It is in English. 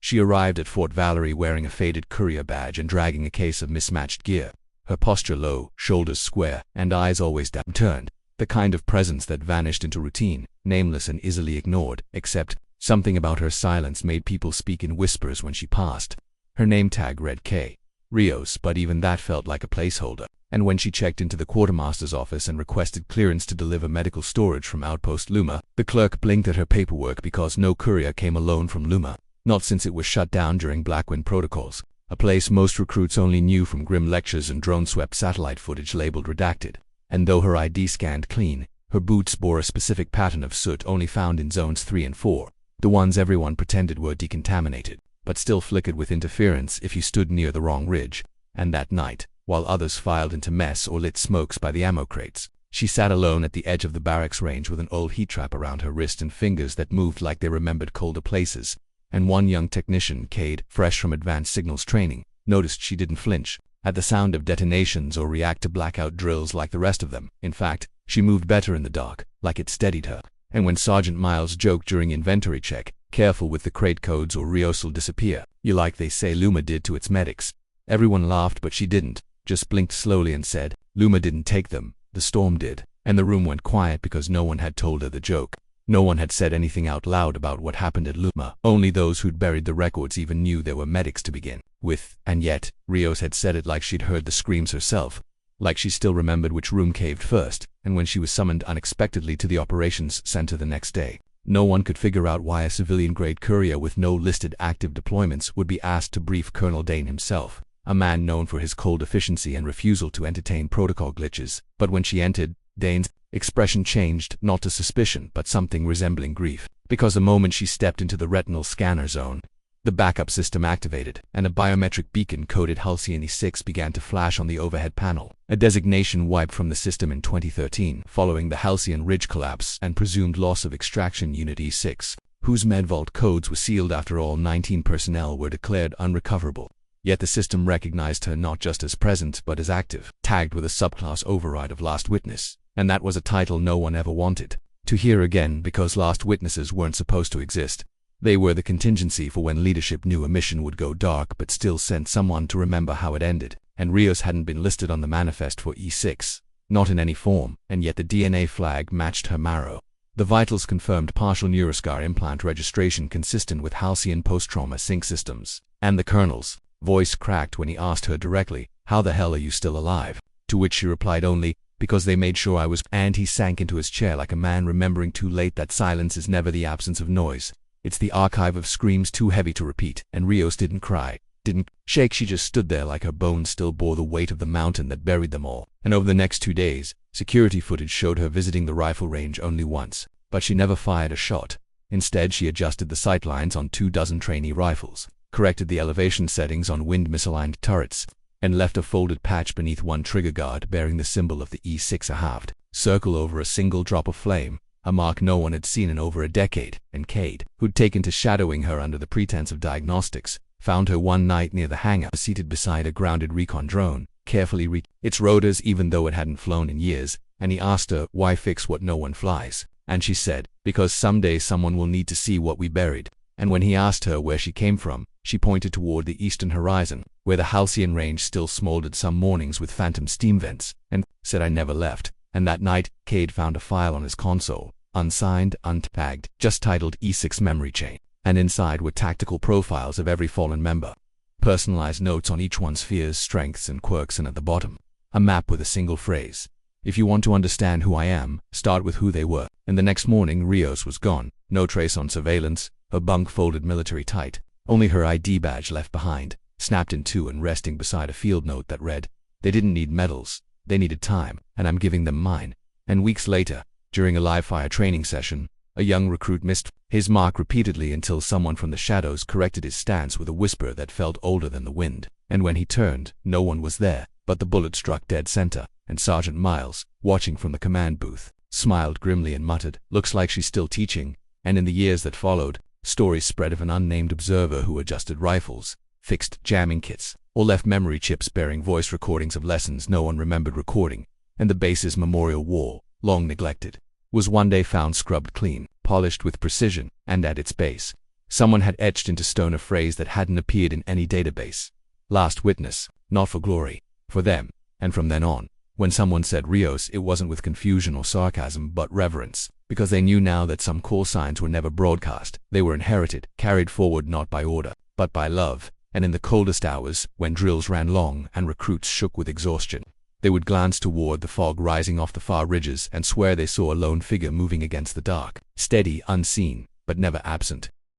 She arrived at Fort Valerie wearing a faded courier badge and dragging a case of mismatched gear. Her posture low, shoulders square, and eyes always downturned. The kind of presence that vanished into routine, nameless and easily ignored, except something about her silence made people speak in whispers when she passed. Her name tag read K. Rios, but even that felt like a placeholder. And when she checked into the quartermaster's office and requested clearance to deliver medical storage from Outpost Luma, the clerk blinked at her paperwork because no courier came alone from Luma. Not since it was shut down during Blackwind protocols, a place most recruits only knew from grim lectures and drone-swept satellite footage labeled redacted. And though her ID scanned clean, her boots bore a specific pattern of soot only found in zones 3 and 4, the ones everyone pretended were decontaminated, but still flickered with interference if you stood near the wrong ridge. And that night, while others filed into mess or lit smokes by the ammo crates, she sat alone at the edge of the barracks range with an old heat trap around her wrist and fingers that moved like they remembered colder places. And one young technician, Cade, fresh from advanced signals training, noticed she didn't flinch at the sound of detonations or react to blackout drills like the rest of them. In fact, she moved better in the dark, like it steadied her. And when Sergeant Miles joked during inventory check, "Careful with the crate codes or Rios'll disappear," you like they say Luma did to its medics, everyone laughed, but she didn't, just blinked slowly and said, "Luma didn't take them, the storm did." And the room went quiet because no one had told her the joke. No one had said anything out loud about what happened at Luma. Only those who'd buried the records even knew there were medics to begin with. And yet, Rios had said it like she'd heard the screams herself, like she still remembered which room caved first, and when she was summoned unexpectedly to the operations center the next day. No one could figure out why a civilian-grade courier with no listed active deployments would be asked to brief Colonel Dane himself, a man known for his cold efficiency and refusal to entertain protocol glitches. But when she entered, Dane's expression changed, not to suspicion, but something resembling grief, because the moment she stepped into the retinal scanner zone, the backup system activated, and a biometric beacon coded Halcyon E6 began to flash on the overhead panel, a designation wiped from the system in 2013 following the Halcyon Ridge collapse and presumed loss of Extraction Unit E6, whose medvault codes were sealed after all 19 personnel were declared unrecoverable. Yet the system recognized her not just as present but as active, tagged with a subclass override of Last Witness. And that was a title no one ever wanted to hear again, because Last Witnesses weren't supposed to exist. They were the contingency for when leadership knew a mission would go dark but still sent someone to remember how it ended. And Rios hadn't been listed on the manifest for E6, not in any form, and yet the DNA flag matched her marrow. The vitals confirmed partial neuroscar implant registration consistent with Halcyon post-trauma sync systems. And the Colonel's voice cracked when he asked her directly, "How the hell are you still alive?" To which she replied only, "Because they made sure I was," and he sank into his chair like a man remembering too late that silence is never the absence of noise. It's the archive of screams too heavy to repeat. And Rios didn't cry, didn't shake, she just stood there like her bones still bore the weight of the mountain that buried them all. And over the next 2 days, security footage showed her visiting the rifle range only once, but she never fired a shot. Instead, she adjusted the sightlines on 24 trainee rifles, corrected the elevation settings on wind misaligned turrets, and left a folded patch beneath one trigger guard bearing the symbol of the E6 a halved circle over a single drop of flame, a mark no one had seen in over a decade. And Cade, who'd taken to shadowing her under the pretense of diagnostics, found her one night near the hangar, seated beside a grounded recon drone, carefully its rotors even though it hadn't flown in years, and he asked her, "Why fix what no one flies?" And she said, "Because someday someone will need to see what we buried." And when he asked her where she came from, she pointed toward the eastern horizon, where the Halcyon range still smoldered some mornings with phantom steam vents, and said, "I never left." And that night, Cade found a file on his console, unsigned, untagged, just titled E6 Memory Chain, and inside were tactical profiles of every fallen member, personalized notes on each one's fears, strengths, and quirks, and at the bottom, a map with a single phrase: "If you want to understand who I am, start with who they were." And the next morning, Rios was gone, no trace on surveillance, her bunk folded military tight, only her ID badge left behind, snapped in two and resting beside a field note that read, "They didn't need medals, they needed time, and I'm giving them mine." And weeks later, during a live-fire training session, a young recruit missed his mark repeatedly until someone from the shadows corrected his stance with a whisper that felt older than the wind. And when he turned, no one was there, but the bullet struck dead center, and Sergeant Miles, watching from the command booth, smiled grimly and muttered, "Looks like she's still teaching." And in the years that followed, stories spread of an unnamed observer who adjusted rifles, fixed jamming kits, or left memory chips bearing voice recordings of lessons no one remembered recording. And the base's memorial wall, long neglected, was one day found scrubbed clean, polished with precision, and at its base, Someone had etched into stone a phrase that hadn't appeared in any database. Last witness, not for glory, for them. And from then on, when someone said Rios, it wasn't with confusion or sarcasm, but reverence, because they knew now that some call signs were never broadcast. They were inherited, carried forward not by order, but by love. And in the coldest hours, when drills ran long and recruits shook with exhaustion, they would glance toward the fog rising off the far ridges and swear they saw a lone figure moving against the dark, steady, unseen, but never absent.